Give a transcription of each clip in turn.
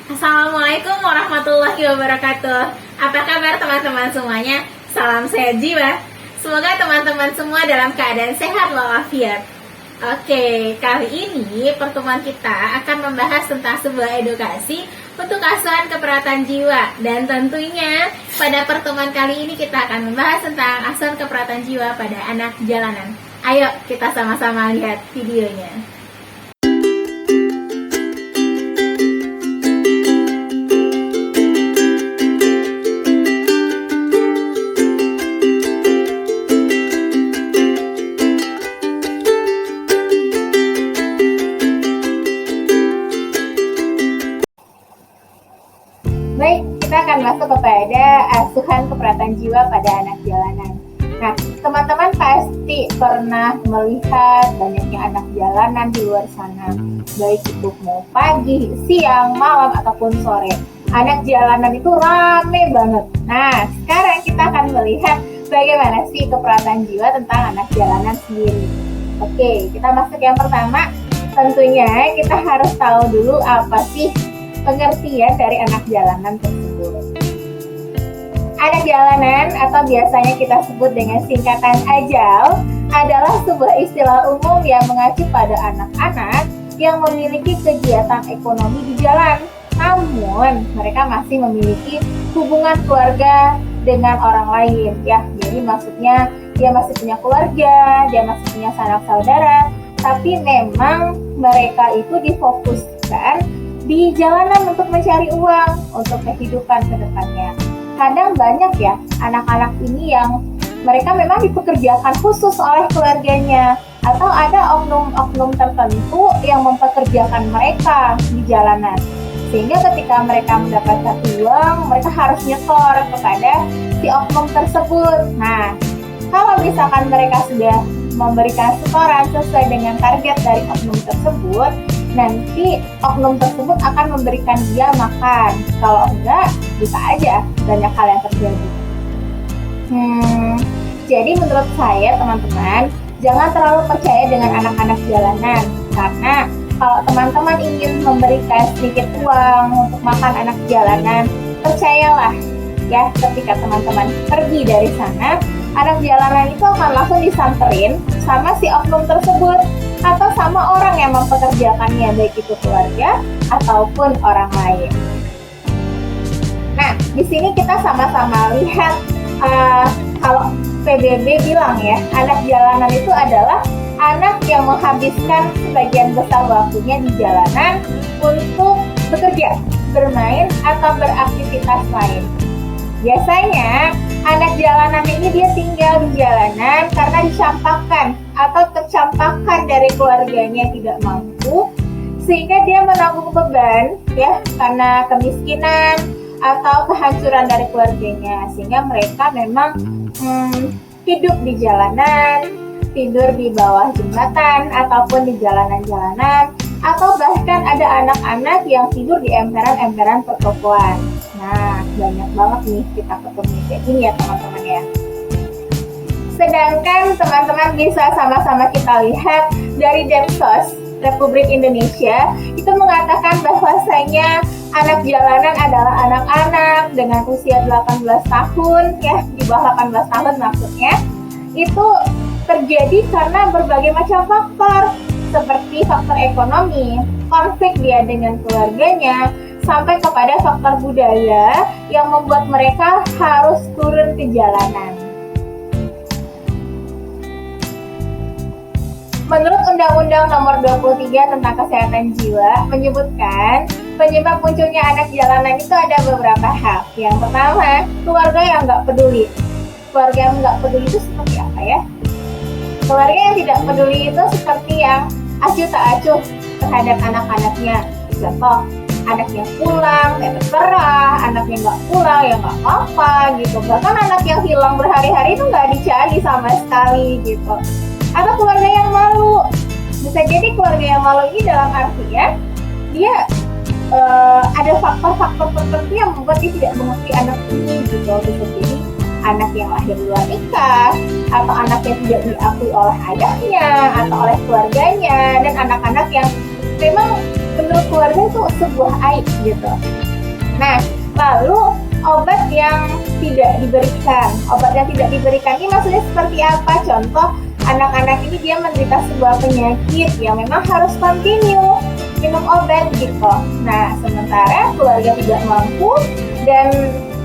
Assalamualaikum warahmatullahi wabarakatuh. Apa kabar teman-teman semuanya? Salam sehat jiwa. Semoga teman-teman semua dalam keadaan sehat walafiat. Oke, kali ini pertemuan kita akan membahas tentang sebuah edukasi untuk asuhan keperawatan jiwa. Dan tentunya pada pertemuan kali ini kita akan membahas tentang asuhan keperawatan jiwa pada anak jalanan. Ayo kita sama-sama lihat videonya. Baik, kita akan masuk kepada asuhan keperawatan jiwa pada anak jalanan. Nah, teman-teman pasti pernah melihat banyaknya anak jalanan di luar sana. Baik itu mau pagi, siang, malam, ataupun sore. Anak jalanan itu rame banget. Nah, sekarang kita akan melihat bagaimana sih keperawatan jiwa tentang anak jalanan sendiri. Oke, kita masuk yang pertama. Tentunya kita harus tahu dulu apa sih pengertian dari anak jalanan tersebut. Anak jalanan atau biasanya kita sebut dengan singkatan AJAL adalah sebuah istilah umum yang mengacu pada anak-anak yang memiliki kegiatan ekonomi di jalan, namun mereka masih memiliki hubungan keluarga dengan orang lain ya. Jadi maksudnya dia masih punya keluarga, dia masih punya sanak saudara, tapi memang mereka itu difokuskan di jalanan untuk mencari uang untuk kehidupan ke depannya. Kadang banyak ya anak-anak ini yang mereka memang dipekerjakan khusus oleh keluarganya, atau ada oknum-oknum tertentu yang mempekerjakan mereka di jalanan. Sehingga ketika mereka mendapatkan uang, mereka harus nyetor kepada si oknum tersebut. Nah, kalau misalkan mereka sudah memberikan setoran sesuai dengan target dari oknum tersebut, nanti oknum tersebut akan memberikan dia makan. Kalau enggak, bisa aja banyak hal yang terjadi. Jadi menurut saya teman-teman, jangan terlalu percaya dengan anak-anak jalanan. Karena kalau teman-teman ingin memberikan sedikit uang untuk makan anak jalanan, percayalah ya, ketika teman-teman pergi dari sana, anak jalanan itu akan langsung disamperin sama si oknum tersebut atau sama orang yang mempekerjakannya, baik itu keluarga ataupun orang lain. Nah, di sini kita sama-sama lihat kalau PBB bilang ya, anak jalanan itu adalah anak yang menghabiskan sebagian besar waktunya di jalanan untuk bekerja, bermain, atau beraktivitas lain. Biasanya anak jalanan ini dia tinggal di jalanan karena dicampakkan atau tercampakkan dari keluarganya tidak mampu, sehingga dia menanggung beban ya karena kemiskinan atau kehancuran dari keluarganya, sehingga mereka memang hidup di jalanan, tidur di bawah jembatan ataupun di jalanan-jalanan, atau bahkan ada anak-anak yang tidur di emperan-emperan pertokoan. Nah, banyak banget nih kita ketemu kayak gini ya teman-teman ya. Sedangkan teman-teman bisa sama-sama kita lihat dari Depsos Republik Indonesia itu mengatakan bahwasanya anak jalanan adalah anak-anak dengan usia 18 tahun ya, di bawah 18 tahun maksudnya. Itu terjadi karena berbagai macam faktor seperti faktor ekonomi, konflik dia dengan keluarganya, sampai kepada faktor budaya yang membuat mereka harus turun ke jalanan. Menurut Undang-Undang Nomor 23 tentang Kesehatan Jiwa menyebutkan penyebab munculnya anak jalanan itu ada beberapa hal. Yang pertama, keluarga yang nggak peduli. Keluarga yang nggak peduli itu seperti apa ya? Keluarga yang tidak peduli itu seperti yang acuh tak acuh terhadap anak-anaknya. Contoh, anaknya pulang, ya terserah, anaknya nggak pulang, ya nggak apa-apa gitu. Bahkan anak yang hilang berhari-hari itu nggak dicari sama sekali gitu. Atau keluarga yang malu, bisa jadi keluarga yang malu ini dalam artian dia ada faktor-faktor tertentu yang membuat dia tidak mengerti anak ini gitu. Bisa jadi anak yang lahir luar nikah, atau anak yang tidak diakui oleh ayahnya atau oleh keluarganya, dan anak-anak yang memang menurut keluarga itu sebuah aib gitu. Nah, lalu obat yang tidak diberikan ini maksudnya seperti apa? Contoh, anak-anak ini dia menderita sebuah penyakit yang memang harus continue minum obat gitu. Nah, sementara keluarga tidak mampu dan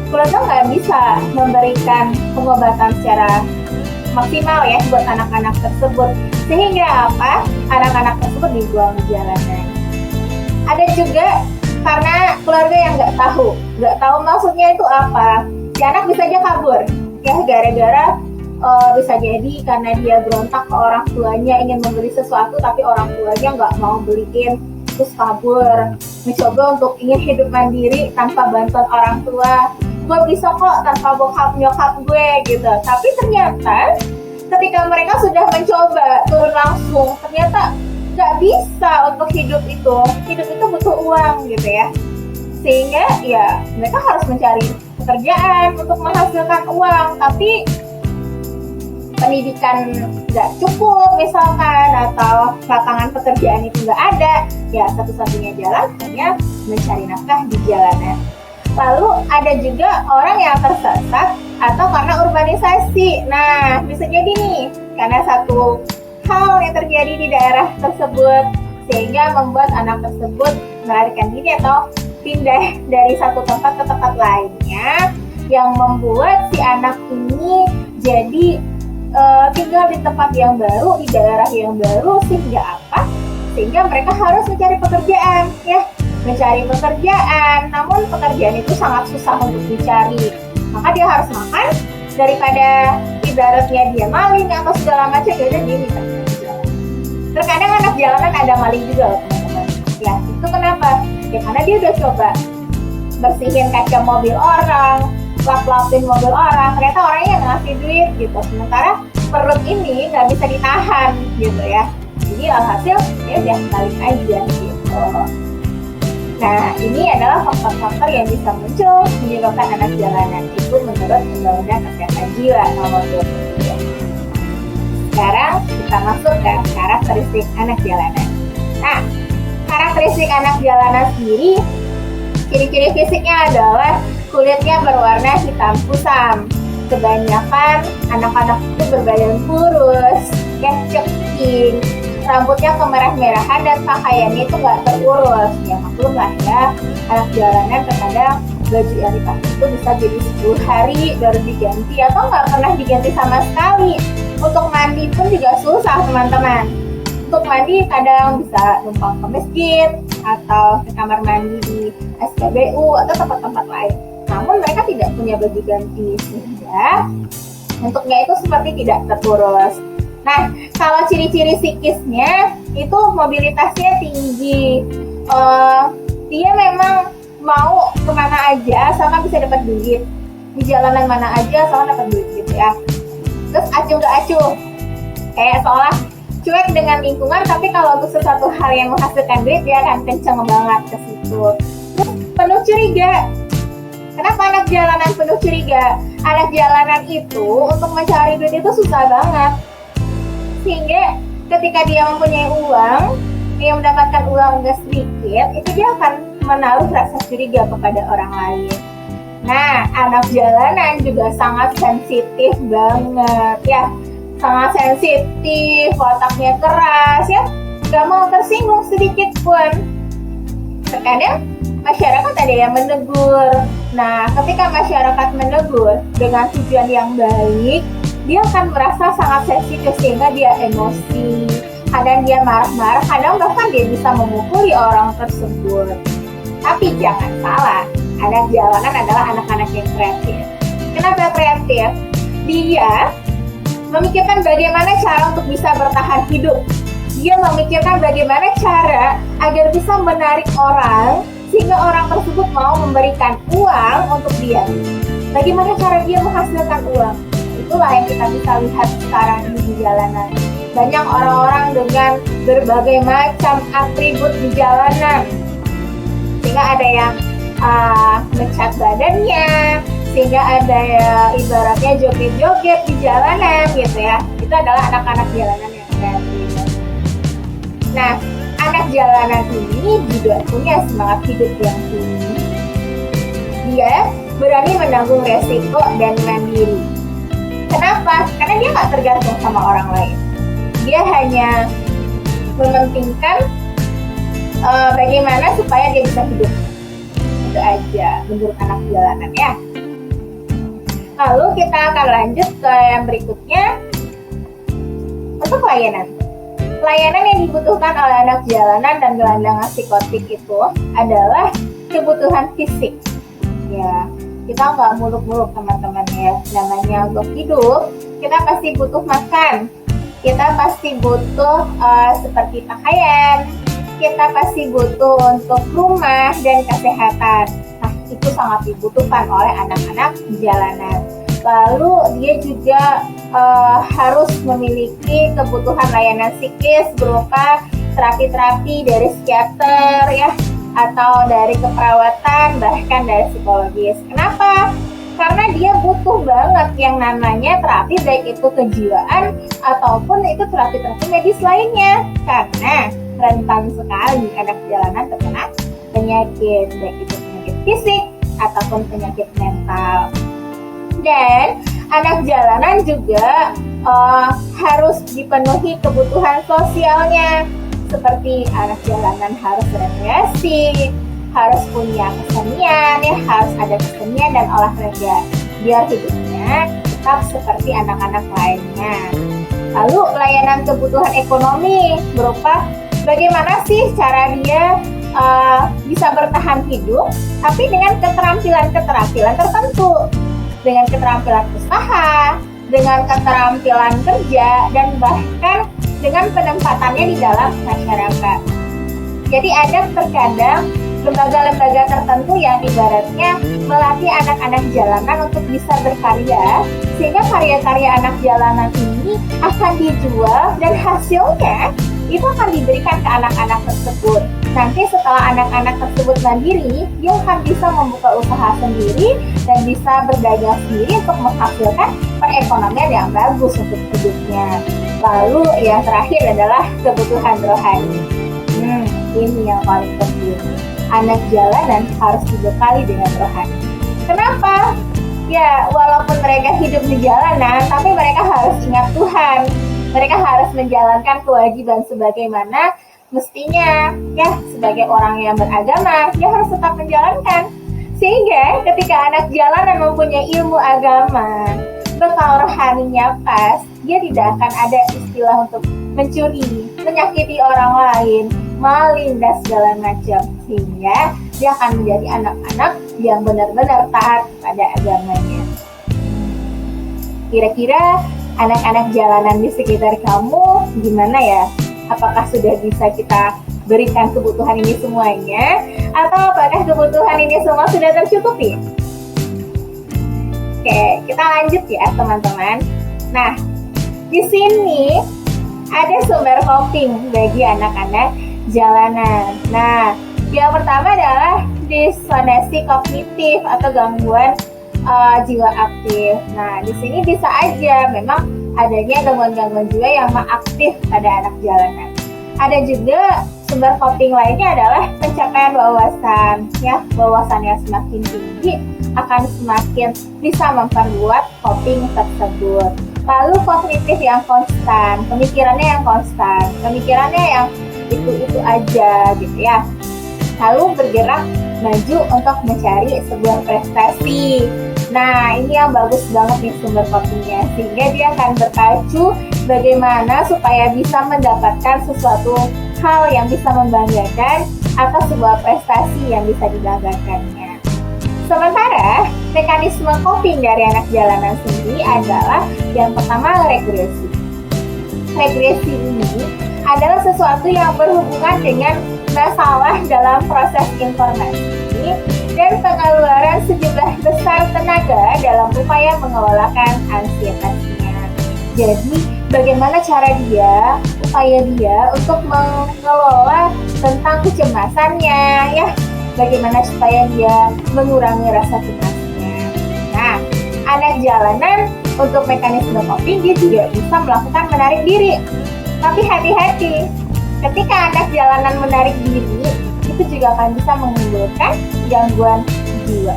keluarga nggak bisa memberikan pengobatan secara maksimal ya buat anak-anak tersebut, sehingga apa? Anak-anak tersebut dibuang di jalanan. Ada juga karena keluarga yang nggak tahu maksudnya itu apa. Si anak bisa aja kabur ya, gara-gara bisa jadi karena dia berontak ke orang tuanya ingin membeli sesuatu tapi orang tuanya nggak mau beliin, terus kabur, mencoba untuk ingin hidup mandiri tanpa bantuan orang tua. Gue bisa kok tanpa bokap nyokap gue gitu. Tapi ternyata ketika mereka sudah mencoba turun langsung, ternyata nggak bisa untuk hidup itu butuh uang gitu ya, sehingga ya mereka harus mencari pekerjaan untuk menghasilkan uang, tapi pendidikan nggak cukup misalkan, atau lapangan pekerjaan itu nggak ada, ya satu-satunya jalan hanya mencari nafkah di jalanan. Lalu ada juga orang yang tersesat atau karena urbanisasi. Nah, bisa jadi nih karena satu hal yang terjadi di daerah tersebut sehingga membuat anak tersebut melarikan diri atau pindah dari satu tempat ke tempat lainnya, yang membuat si anak ini jadi tinggal di tempat yang baru, di daerah yang baru, sehingga apa? Sehingga mereka harus mencari pekerjaan ya. Mencari pekerjaan, namun pekerjaan itu sangat susah untuk dicari, maka dia harus makan, daripada ibaratnya dia maling atau segala macam, ya udah dia minta jalan. Terkadang anak jalanan ada maling juga loh teman-teman ya. Itu kenapa? Ya karena dia udah coba bersihin kaca mobil orang, lap-lapin mobil orang, ternyata orangnya ngasih duit gitu, sementara perut ini nggak bisa ditahan gitu ya. Jadi alhasil ya udah balik aja gitu. Nah, ini adalah faktor-faktor yang bisa muncul menyebabkan anak jalanan itu menurut Undang-Undang Kesehatan Jiwa Nomor 23. Sekarang kita masuk ke karakteristik anak jalanan. Nah, karakteristik anak jalanan sendiri, ciri-ciri fisiknya adalah kulitnya berwarna hitam kusam. Kebanyakan anak-anak itu berbadan kurus, ceking, rambutnya kemerah-merahan dan pakaiannya itu nggak terurus. Ya maklum lah ya, anak jalanan terkadang baju yang dipakai itu bisa jadi 10 hari baru diganti atau nggak pernah diganti sama sekali. Untuk mandi pun juga susah teman-teman. Untuk mandi kadang bisa numpang ke masjid atau ke kamar mandi di SPBU atau tempat-tempat lain. Namun mereka tidak punya baju ganti sehingga bentuknya itu seperti tidak terurus. Nah, kalau ciri-ciri psikisnya itu mobilitasnya tinggi, dia memang mau kemana aja asalkan bisa dapat duit, di jalanan mana aja asalkan dapat duit gitu ya. Terus acuh gak acuh, kayak seolah cuek dengan lingkungan, tapi kalau untuk sesuatu hal yang menghasilkan duit dia akan kenceng banget ke situ. Terus penuh curiga. Kenapa anak jalanan penuh curiga? Anak jalanan itu untuk mencari duit itu susah banget, sehingga ketika dia mempunyai uang, dia mendapatkan uang nggak sedikit, itu dia akan menaruh rasa curiga kepada orang lain. Nah, anak jalanan juga sangat sensitif banget ya, sangat sensitif, otaknya keras ya, nggak mau tersinggung sedikit pun. Terkadang masyarakat ada yang menegur. Nah, ketika masyarakat menegur dengan tujuan yang baik, dia akan merasa sangat sensitif sehingga dia emosi. Kadang dia marah-marah, kadang bahkan dia bisa memukuli orang tersebut. Tapi jangan salah, anak jalanan adalah anak-anak yang kreatif. Kenapa kreatif? Dia memikirkan bagaimana cara untuk bisa bertahan hidup. Dia memikirkan bagaimana cara agar bisa menarik orang sehingga orang tersebut mau memberikan uang untuk dia. Bagaimana cara dia menghasilkan uang? Itulah yang kita bisa lihat sekarang ini di jalanan. Banyak orang-orang dengan berbagai macam atribut di jalanan, sehingga ada yang mencat badannya, sehingga ada yang ibaratnya joget-joget di jalanan gitu ya. Itu adalah anak-anak jalanan yang kreatif. Nah, anak jalanan ini juga punya semangat hidup yang tinggi. Dia berani menanggung resiko dan mandiri. Kenapa? Karena dia nggak tergantung sama orang lain. Dia hanya mementingkan bagaimana supaya dia bisa hidup. Itu aja menurut anak jalanan ya. Lalu kita akan lanjut ke yang berikutnya. Untuk layanan. Layanan yang dibutuhkan oleh anak jalanan dan gelandangan psikotik itu adalah kebutuhan fisik. Ya, kita nggak muluk-muluk teman-teman ya. Namanya untuk hidup, kita pasti butuh makan. Kita pasti butuh seperti pakaian. Kita pasti butuh untuk rumah dan kesehatan. Nah, itu sangat dibutuhkan oleh anak-anak jalanan. Lalu dia juga harus memiliki kebutuhan layanan psikis berupa terapi-terapi dari psikiater ya, atau dari keperawatan, bahkan dari psikologis. Kenapa? Karena dia butuh banget yang namanya terapi, baik itu kejiwaan ataupun itu terapi-terapi medis lainnya. Karena rentan sekali anak jalanan terkena penyakit, baik itu penyakit fisik ataupun penyakit mental. Dan anak jalanan juga harus dipenuhi kebutuhan sosialnya, seperti anak jalanan harus rekreasi, harus punya kesenian ya, harus ada kesenian dan olahraga biar hidupnya tetap seperti anak-anak lainnya. Lalu layanan kebutuhan ekonomi berupa bagaimana sih cara dia bisa bertahan hidup tapi dengan keterampilan-keterampilan tertentu, dengan keterampilan usaha, dengan keterampilan kerja, dan bahkan dengan penempatannya di dalam masyarakat. Jadi ada terkadang lembaga-lembaga tertentu yang ibaratnya melatih anak-anak jalanan untuk bisa berkarya, sehingga karya-karya anak jalanan ini akan dijual dan hasilnya itu akan diberikan ke anak-anak tersebut. Nanti setelah anak-anak tersebut mandiri, dia akan bisa membuka usaha sendiri dan bisa berdagang sendiri untuk menghasilkan perekonomian yang bagus untuk hidupnya. Lalu yang terakhir adalah kebutuhan rohani. Ini yang paling penting. Anak jalanan harus dibekali dengan rohani. Kenapa? Ya, walaupun mereka hidup di jalanan, tapi mereka harus ingat Tuhan. Mereka harus menjalankan kewajiban sebagaimana mestinya, ya, sebagai orang yang beragama, dia harus tetap menjalankan. Sehingga ketika anak jalanan mempunyai ilmu agama, bekal rohaninya pas, dia tidak akan ada istilah untuk mencuri, menyakiti orang lain, maling, dan segala macam. Sehingga dia akan menjadi anak-anak yang benar-benar taat pada agamanya. Kira-kira anak-anak jalanan di sekitar kamu gimana ya? Apakah sudah bisa kita berikan kebutuhan ini semuanya? Atau apakah kebutuhan ini semua sudah tercukupi? Oke, kita lanjut ya teman-teman. Nah, di sini ada sumber coping bagi anak-anak jalanan. Nah, yang pertama adalah disonasi kognitif atau gangguan jiwa aktif. Nah, di sini bisa aja memang adanya gangguan-gangguan jiwa yang aktif pada anak jalanan. Ada juga sumber coping lainnya adalah pencapaian wawasan. Ya, wawasan yang semakin tinggi akan semakin bisa memperbuat coping tersebut. Lalu kognitif yang konstan, pemikirannya yang konstan, pemikirannya yang itu aja gitu ya. Lalu bergerak maju untuk mencari sebuah prestasi. Nah, ini yang bagus banget nih sumber copingnya, sehingga dia akan berpacu bagaimana supaya bisa mendapatkan sesuatu hal yang bisa membanggakan atau sebuah prestasi yang bisa dibanggakannya. Sementara mekanisme coping dari anak jalanan sendiri adalah yang pertama regresi. Regresi ini adalah sesuatu yang berhubungan dengan masalah dalam proses informasi dan pengeluaran sejumlah besar tenaga dalam upaya mengelolakan ansietasnya. Jadi, bagaimana cara upaya dia untuk mengelola tentang kecemasannya, ya, bagaimana supaya dia mengurangi rasa cemasnya. Nah, anak jalanan untuk mekanisme coping dia juga bisa melakukan menarik diri. Tapi hati-hati, Ketika anak jalanan menarik diri, itu juga akan bisa menimbulkan gangguan jiwa,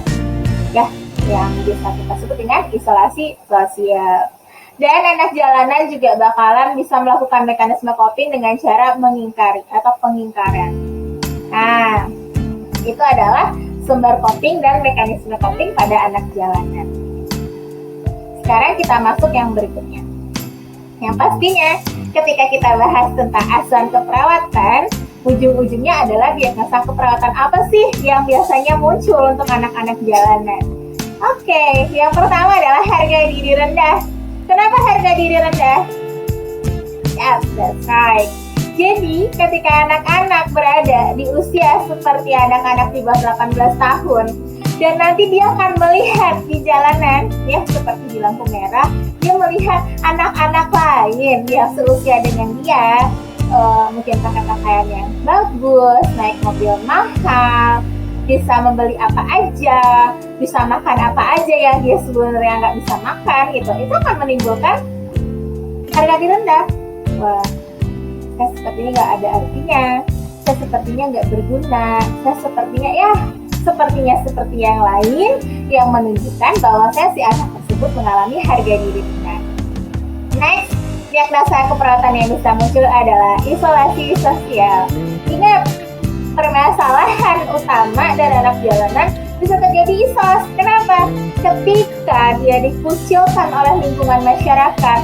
ya, yang bisa kita sebut dengan isolasi sosial. Dan anak jalanan juga bakalan bisa melakukan mekanisme coping dengan cara mengingkari atau pengingkaran. Nah, itu adalah sumber coping dan mekanisme coping pada anak jalanan. Sekarang kita masuk yang berikutnya. Yang pastinya, ketika kita bahas tentang asuhan keperawatan, ujung-ujungnya adalah diagnosa keperawatan apa sih yang biasanya muncul untuk anak-anak jalanan. Oke, yang pertama adalah harga diri rendah. Kenapa harga diri rendah? Yes, that's right. Jadi, ketika anak-anak berada di usia seperti anak-anak di bawah 18 tahun, dan nanti dia akan melihat di jalanan, ya seperti di lampu merah, dia melihat anak-anak lain yang seusia dengan dia, mungkin pakai pakaian yang bagus, naik mobil mahal, bisa membeli apa aja, bisa makan apa aja yang dia sebenarnya nggak bisa makan, gitu. Itu akan menimbulkan harga diri rendah. Wah, saya sepertinya nggak ada artinya, saya sepertinya nggak berguna, saya sepertinya seperti yang lain yang menunjukkan bahwa si anak tersebut mengalami harga diri rendah. Next, diagnosa keperawatan yang bisa muncul adalah isolasi sosial. Ingat, permasalahan utama dari anak jalanan bisa terjadi isos. Kenapa? Ketika dia dikucilkan oleh lingkungan masyarakat,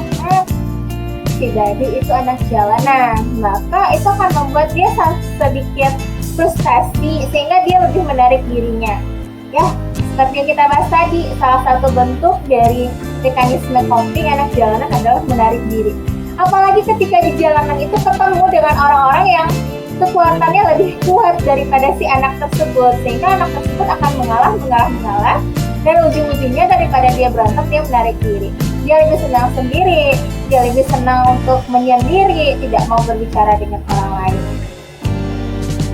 jadi itu anak jalanan, maka itu akan membuat dia sedikit frustasi sehingga dia lebih menarik dirinya. Ya, seperti yang kita bahas tadi, salah satu bentuk dari mekanisme coping anak jalanan adalah menarik diri. Apalagi ketika di jalanan itu ketemu dengan orang-orang yang kekuatannya lebih kuat daripada si anak tersebut, sehingga anak tersebut akan mengalah, dan ujung-ujungnya daripada dia berantem, dia menarik diri. Dia lebih senang sendiri, dia lebih senang untuk menyendiri, tidak mau berbicara dengan orang lain.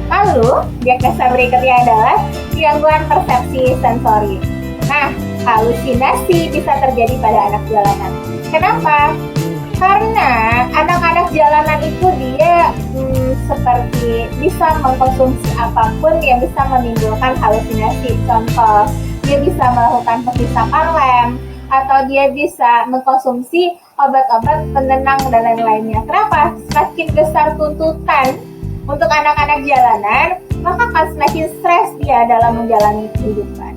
Lalu, diagnosa berikutnya adalah gangguan persepsi sensori. Nah, halusinasi bisa terjadi pada anak jalanan. Kenapa? Karena anak-anak jalanan itu dia seperti bisa mengkonsumsi apapun yang bisa menimbulkan halusinasi. Contoh, dia bisa melakukan perpisahan lem, atau dia bisa mengkonsumsi obat-obat penenang dan lain-lainnya. Kenapa? Semakin besar tuntutan untuk anak-anak jalanan, maka akan semakin stres dia dalam menjalani kehidupan.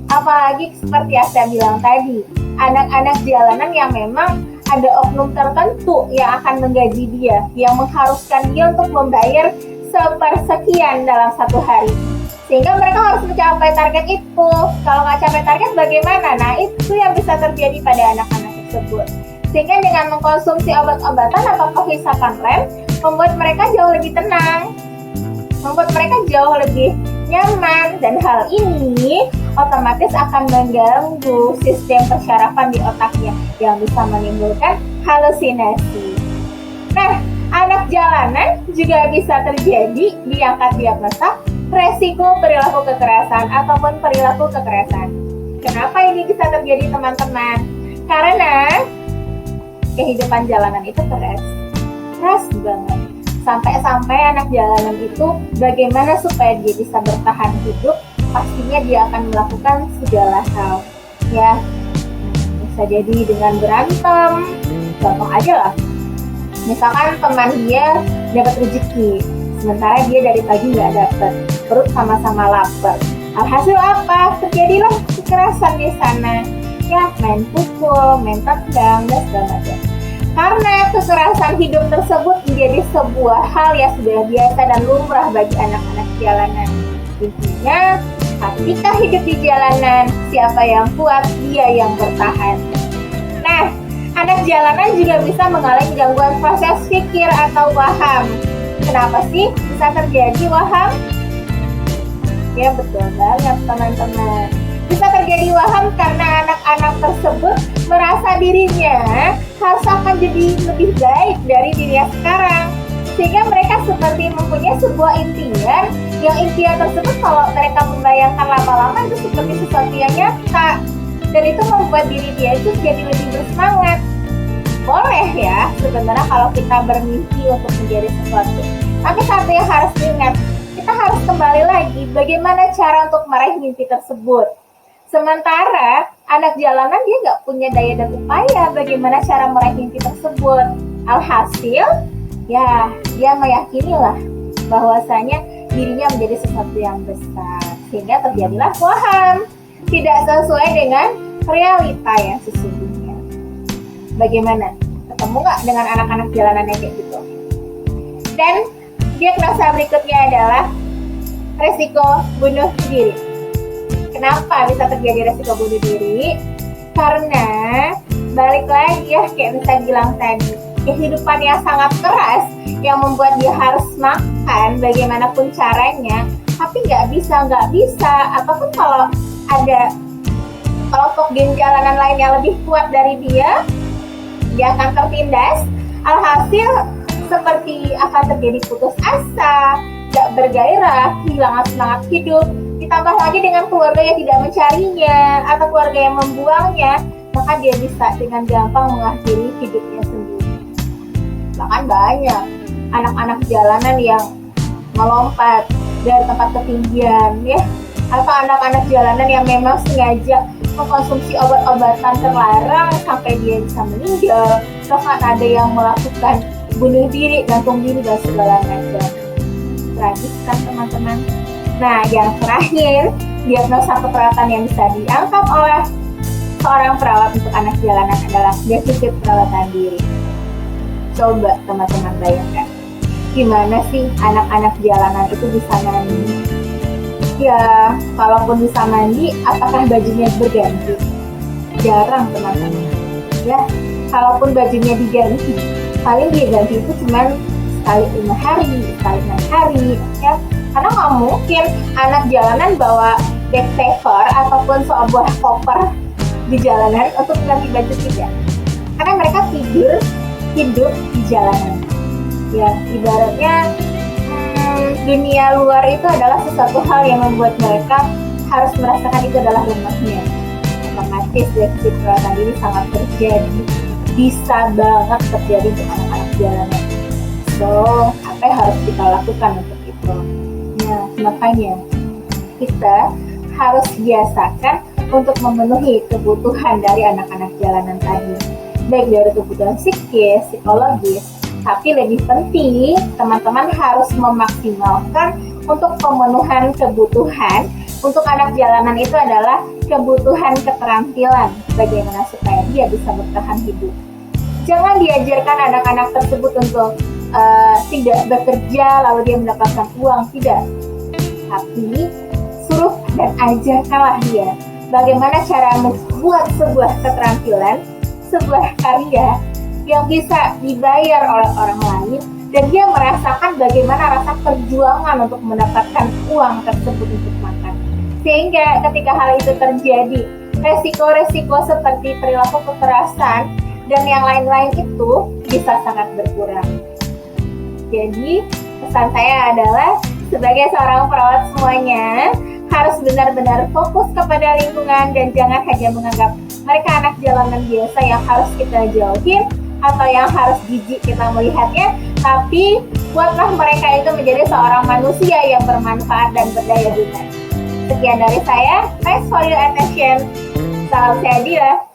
Apalagi seperti yang saya bilang tadi, anak-anak jalanan yang memang ada oknum tertentu yang akan menggaji dia, yang mengharuskan dia untuk membayar sepersekian dalam satu hari. Sehingga mereka harus mencapai target itu. Kalau nggak capai target bagaimana? Nah, itu yang bisa terjadi pada anak-anak tersebut. Sehingga dengan mengkonsumsi obat-obatan atau perhisapan lem, membuat mereka jauh lebih tenang, membuat mereka jauh lebih nyaman, dan hal ini otomatis akan mengganggu sistem persyarafan di otaknya yang bisa menimbulkan halusinasi. Nah, anak jalanan juga bisa terjadi diangkat diagnosa resiko perilaku kekerasan ataupun perilaku kekerasan. Kenapa ini bisa terjadi, teman-teman? Karena kehidupan jalanan itu keras banget. Sampai-sampai anak jalanan itu bagaimana supaya dia bisa bertahan hidup, pastinya dia akan melakukan segala hal. Ya, bisa jadi dengan berantem, contoh aja lah. Misalkan teman dia dapat rezeki, sementara dia dari pagi nggak dapat, perut sama-sama lapar. Alhasil apa? Terjadilah kekerasan di sana. Ya, main pukul, main tendang, dan segala macam. Karena kekerasan hidup tersebut menjadi sebuah hal yang sudah biasa dan lumrah bagi anak-anak jalanan. Intinya, ketika hidup di jalanan, siapa yang kuat, dia yang bertahan. Nah, anak jalanan juga bisa mengalami gangguan proses pikir atau waham. Kenapa sih bisa terjadi waham? Ya, betul banget, teman-teman. Bisa terjadi waham karena anak-anak tersebut merasa dirinya harus akan jadi lebih baik dari dirinya sekarang. Sehingga mereka seperti mempunyai sebuah impian, yang impian tersebut kalau mereka membayangkan lama-lama itu seperti sesuatu yang nyata. Dan itu membuat diri dia itu jadi lebih bersemangat. Boleh ya sebenarnya kalau kita bermimpi untuk menjadi sesuatu. Tapi satu yang harus diingat, kita harus kembali lagi bagaimana cara untuk meraih mimpi tersebut. Sementara anak jalanan dia nggak punya daya dan upaya bagaimana cara meraih mimpi tersebut. Alhasil, ya dia meyakinilah bahwasanya dirinya menjadi sesuatu yang besar. Sehingga terjadilah waham, tidak sesuai dengan realita yang sesungguhnya. Bagaimana? Ketemu nggak dengan anak-anak jalanan yang kayak gitu? Dan diagnosa berikutnya adalah resiko bunuh diri. Kenapa bisa terjadi resiko bunuh diri? Karena balik lagi ya kayak bisa bilang tadi, kehidupan yang sangat keras yang membuat dia harus makan bagaimanapun caranya, tapi nggak bisa. Ataupun kalau ada kelompok geng jalanan lain yang lebih kuat dari dia akan tertindas. Alhasil seperti akan terjadi putus asa, gak bergairah, kehilangan semangat hidup. Ditambah lagi dengan keluarga yang tidak mencarinya atau keluarga yang membuangnya, maka dia bisa dengan gampang mengakhiri hidupnya sendiri. Bahkan banyak anak-anak jalanan yang melompat dari tempat ketinggian ya, atau anak-anak jalanan yang memang sengaja mengkonsumsi obat-obatan terlarang sampai dia bisa meninggal. Bahkan ada yang melakukan bunuh diri, gantung diri, dan segala macam. Tragis kan teman-teman. Nah, yang terakhir, diagnosa keperawatan yang bisa diangkat oleh seorang perawat untuk anak jalanan adalah defisit perawatan diri. Coba teman-teman bayangkan, gimana sih anak-anak jalanan itu bisa mandi? Ya, kalaupun bisa mandi, apakah bajunya berganti? Jarang teman-teman. Ya, kalaupun bajunya diganti, paling dia ganti itu cuma sekali 5 hari, sekali 6 hari, ya. Karena nggak mungkin anak jalanan bawa backpacker ataupun sebuah koper di jalanan untuk ganti baju, tidak. Karena mereka hidup di jalanan. Ya, ibaratnya dunia luar itu adalah sesuatu hal yang membuat mereka harus merasakan itu adalah rumahnya. Otomatis defisit perawatan diri sangat terjadi, bisa banget terjadi untuk anak-anak jalanan. So, apa yang harus kita lakukan untuk itu? Nah, makanya kita harus biasakan untuk memenuhi kebutuhan dari anak-anak jalanan tadi, baik dari kebutuhan psikis, psikologis. Tapi lebih penting, teman-teman harus memaksimalkan untuk pemenuhan kebutuhan untuk anak jalanan itu adalah kebutuhan keterampilan, bagaimana supaya dia bisa bertahan hidup. Jangan diajarkan anak-anak tersebut untuk tidak bekerja lalu dia mendapatkan uang, tidak. Tapi suruh dan ajarkanlah dia bagaimana cara membuat sebuah keterampilan, sebuah karya yang bisa dibayar oleh orang lain, dan dia merasakan bagaimana rasa perjuangan untuk mendapatkan uang tersebut untuk makan. Sehingga ketika hal itu terjadi, resiko-resiko seperti perilaku kekerasan dan yang lain-lain itu bisa sangat berkurang. Jadi pesan saya adalah sebagai seorang perawat semuanya harus benar-benar fokus kepada lingkungan dan jangan hanya menganggap mereka anak jalanan biasa yang harus kita jauhin atau yang harus jijik kita melihatnya, tapi buatlah mereka itu menjadi seorang manusia yang bermanfaat dan berdaya guna. Sekian dari saya, thanks for your attention. Salam sehat.